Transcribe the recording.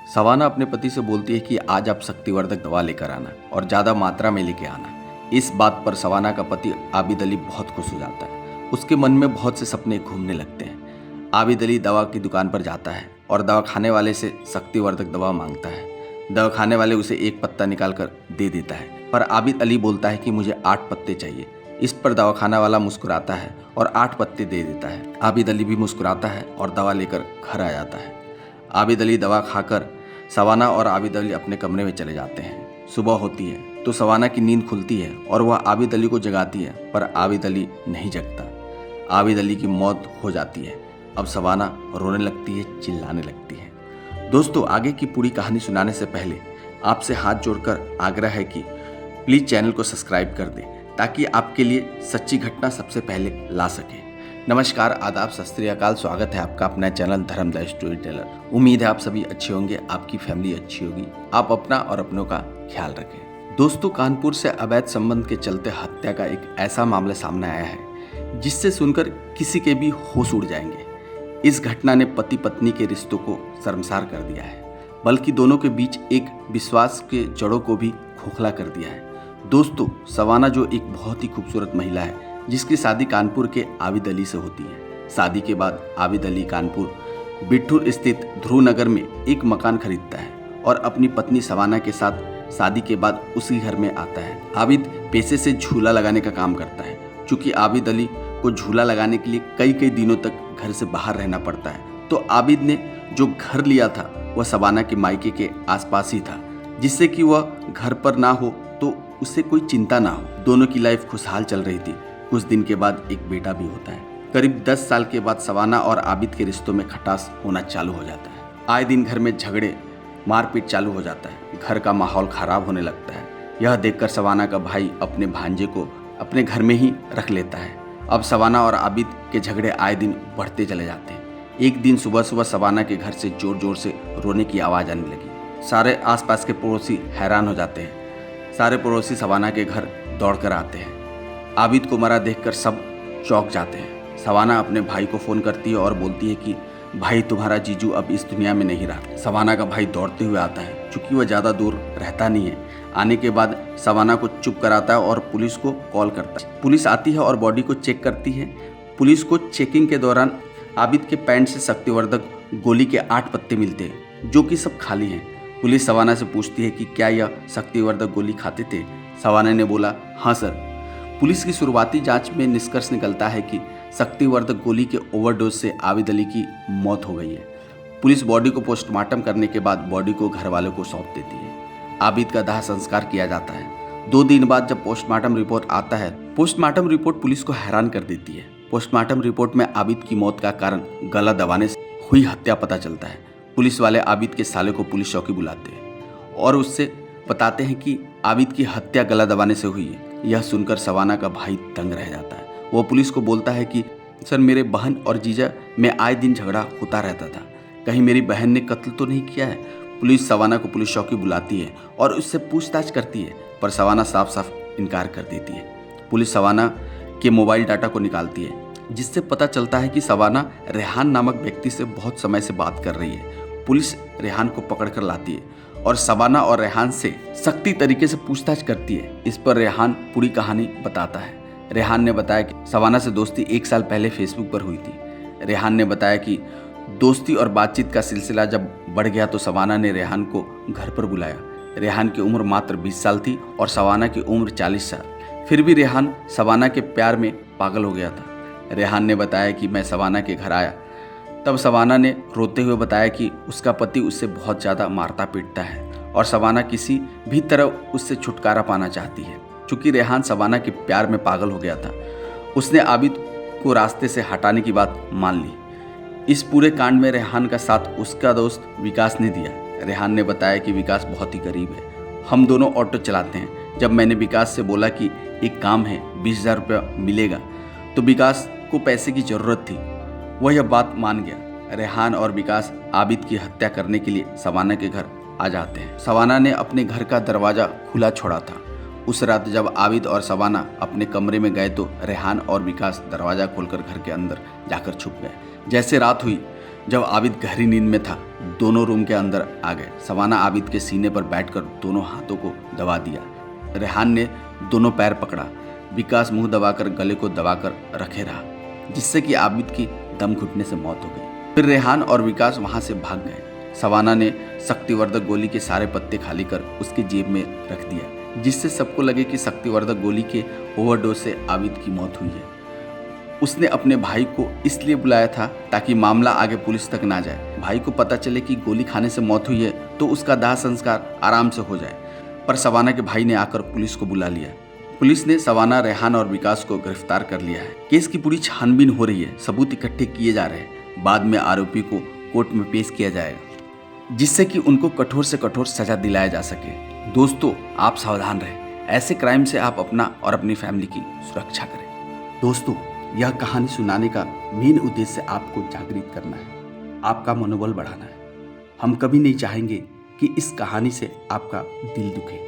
Savanna अपने पति से बोलती है कि आज आप शक्तिवर्धक दवा लेकर आना और ज़्यादा मात्रा में लेके आना। इस बात पर सवाना का पति आबिद अली बहुत खुश हो जाता है। उसके मन में बहुत से सपने घूमने लगते हैं। आबिद अली दवा की दुकान पर जाता है और दवा खाने वाले से शक्तिवर्धक दवा मांगता है। दवा खाने वाले उसे एक पत्ता निकाल कर दे देता है, पर आबिद अली बोलता है कि मुझे 8 पत्ते चाहिए। इस पर दवा खाने वाला मुस्कुराता है और 8 पत्ते दे देता है। आबिद अली भी मुस्कुराता है और दवा लेकर घर आ जाता है। आबिद अली दवा खाकर सवाना और आबिद अली अपने कमरे में चले जाते हैं। सुबह होती है तो सवाना की नींद खुलती है और वह आबिद अली को जगाती है, पर आबिद अली नहीं जगता। आबिद अली की मौत हो जाती है। अब सवाना रोने लगती है, चिल्लाने लगती है। दोस्तों, आगे की पूरी कहानी सुनाने से पहले आपसे हाथ जोड़कर आग्रह है कि प्लीज़ चैनल को सब्सक्राइब कर दें ताकि आपके लिए सच्ची घटना सबसे पहले ला सके। नमस्कार, आदाब, सत श्री अकाल। स्वागत है आपका अपना चैनल धर्म द स्टोरी टेलर। उम्मीद है आप सभी अच्छे होंगे, आपकी फैमिली अच्छी होगी, आप अपना और अपनों का ख्याल रखें। दोस्तों, कानपुर से अवैध संबंध के चलते हत्या का एक ऐसा मामला सामने आया है जिससे सुनकर किसी के भी होश उड़ जाएंगे। इस घटना ने पति पत्नी के रिश्तों को शर्मसार कर दिया है, बल्कि दोनों के बीच एक विश्वास के जड़ों को भी खोखला कर दिया है। दोस्तों, सवाना जो एक बहुत ही खूबसूरत महिला है जिसकी शादी कानपुर के आबिद अली से होती है। शादी के बाद आबिद अली कानपुर बिट्ठूर स्थित ध्रुव नगर में एक मकान खरीदता है और अपनी पत्नी सवाना के साथ शादी के बाद उसी घर में आता है। आबिद पेशे से झूला लगाने का काम करता है। चूंकि आबिद अली को झूला लगाने के लिए कई दिनों तक घर से बाहर रहना पड़ता है, तो आबिद ने जो घर लिया था वह सवाना के मायके के आसपास ही था, जिससे कि वह घर पर ना हो तो उसे कोई चिंता ना हो। दोनों की लाइफ खुशहाल चल रही थी। कुछ दिन के बाद एक बेटा भी होता है। करीब 10 साल के बाद सवाना और आबिद के रिश्तों में खटास होना चालू हो जाता है। आए दिन घर में झगड़े, मारपीट चालू हो जाता है। घर का माहौल खराब होने लगता है। यह देखकर सवाना का भाई अपने भांजे को अपने घर में ही रख लेता है। अब सवाना और आबिद के झगड़े आए दिन बढ़ते चले जाते हैं। एक दिन सुबह सुबह सवाना के घर से जोर जोर से रोने की आवाज़ आने लगी। सारे आसपास के पड़ोसी हैरान हो जाते हैं। सारे पड़ोसी सवाना के घर दौड़कर आते हैं। आबिद को मरा देखकर सब चौंक जाते हैं। सवाना अपने भाई को फ़ोन करती है और बोलती है कि भाई, तुम्हारा जीजू अब इस दुनिया में नहीं रहा। सवाना का भाई दौड़ते हुए आता है। चूँकि वह ज़्यादा दूर रहता नहीं है, आने के बाद सवाना को चुप कराता है और पुलिस को कॉल करता है। पुलिस आती है और बॉडी को चेक करती है। पुलिस को चेकिंग के दौरान आबिद के पैंट से शक्तिवर्धक गोली के 8 पत्ते मिलते हैं, जो कि सब खाली हैं। पुलिस सवाना से पूछती है कि क्या यह शक्तिवर्धक गोली खाते थे। सवाना ने बोला, हाँ सर। पुलिस की शुरुआती जांच में निष्कर्ष निकलता है कि शक्तिवर्धक गोली के ओवरडोज से आबिद अली की मौत हो गई है। पुलिस बॉडी को पोस्टमार्टम करने के बाद बॉडी को घर वालों को सौंप देती है। आबिद का दाह संस्कार किया जाता है। 2 दिन बाद जब पोस्टमार्टम रिपोर्ट आता है, पोस्टमार्टम रिपोर्ट पुलिस को हैरान कर देती है। पोस्टमार्टम रिपोर्ट में आबिद की मौत का कारण गला दबाने से हुई हत्या पता चलता है। पुलिस वाले आबिद के साले को पुलिस चौकी बुलाते हैं और उससे बताते हैं कि आबिद की हत्या गला दबाने से हुई है। यह सुनकर सवाना का भाई दंग रह जाता है। वो पुलिस को बोलता है कि सर, मेरे बहन और जीजा में आए दिन झगड़ा होता रहता था, कहीं मेरी बहन ने कत्ल तो नहीं किया है। पुलिस सवाना को पुलिस चौकी बुलाती है और उससे पूछताछ करती है, पर सवाना साफ साफ इनकार कर देती है। पुलिस सवाना के मोबाइल डाटा को निकालती है, जिससे पता चलता है कि सवाना रेहान नामक व्यक्ति से बहुत समय से बात कर रही है। पुलिस रेहान को पकड़ कर लाती है और सवाना और रेहान से सख्ती तरीके से पूछताछ करती है। इस पर रेहान पूरी कहानी बताता है। रेहान ने बताया कि सवाना से दोस्ती 1 साल पहले फेसबुक पर हुई थी। रेहान ने बताया कि दोस्ती और बातचीत का सिलसिला जब बढ़ गया तो सवाना ने रेहान को घर पर बुलाया। रेहान की उम्र मात्र 20 साल थी और सवाना की उम्र 40 साल। फिर भी रेहान सवाना के प्यार में पागल हो गया था। रेहान ने बताया कि मैं सवाना के घर आया, तब सवाना ने रोते हुए बताया कि उसका पति उससे बहुत ज़्यादा मारता पीटता है और सवाना किसी भी तरह उससे छुटकारा पाना चाहती है। चूँकि रेहान सवाना के प्यार में पागल हो गया था, उसने आबिद को रास्ते से हटाने की बात मान ली। इस पूरे कांड में रेहान का साथ उसका दोस्त विकास ने दिया। रेहान ने बताया कि विकास बहुत ही गरीब है, हम दोनों ऑटो चलाते हैं। जब मैंने विकास से बोला कि एक काम है, 20,000 रुपया मिलेगा, तो विकास को पैसे की ज़रूरत थी। वह यह बात मान गया। रेहान और विकास आबिद की हत्या करने के लिए सवाना के घर आ जाते हैं। सवाना ने अपने घर का दरवाज़ा खुला छोड़ा था। उस रात जब आबिद और सवाना अपने कमरे में गए तो रेहान और विकास दरवाज़ा खोलकर घर के अंदर जाकर छुप गए। जैसे रात हुई, जब आबिद गहरी नींद में था, दोनों रूम के अंदर आ गए। सवाना आबिद के सीने पर बैठकर दोनों हाथों को दबा दिया। रेहान ने दोनों पैर पकड़ा। विकास मुंह दबाकर गले को दबाकर रखे रहा, जिससे कि आबिद की दम घुटने से मौत हो गई। फिर रेहान और विकास वहां से भाग गए। सवाना ने शक्तिवर्धक गोली के सारे पत्ते खाली कर उसकी जेब में रख दिया, जिससे सबको लगे कि शक्तिवर्धक गोली के ओवरडोज से आबिद की मौत हुई है। उसने अपने भाई को इसलिए बुलाया था ताकि मामला आगे पुलिस तक ना जाए। भाई को पता चले कि गोली खाने से मौत हुई है तो उसका दाह संस्कार आराम से हो जाए। पर सवाना के भाई ने आकर पुलिस को बुला लिया। पुलिस ने सवाना, रेहान और विकास को गिरफ्तार कर लिया है। केस की पूरी छानबीन हो रही है, सबूत इकट्ठे किए जा रहे हैं। बाद में आरोपी को कोर्ट में पेश किया जाएगा, जिससे कि उनको कठोर से कठोर सजा दिलाया जा सके। दोस्तों, आप सावधान रहें। ऐसे क्राइम से आप अपना और अपनी फैमिली की सुरक्षा करें। दोस्तों, यह कहानी सुनाने का मेन उद्देश्य आपको जागृत करना है, आपका मनोबल बढ़ाना है। हम कभी नहीं चाहेंगे कि इस कहानी से आपका दिल दुखे।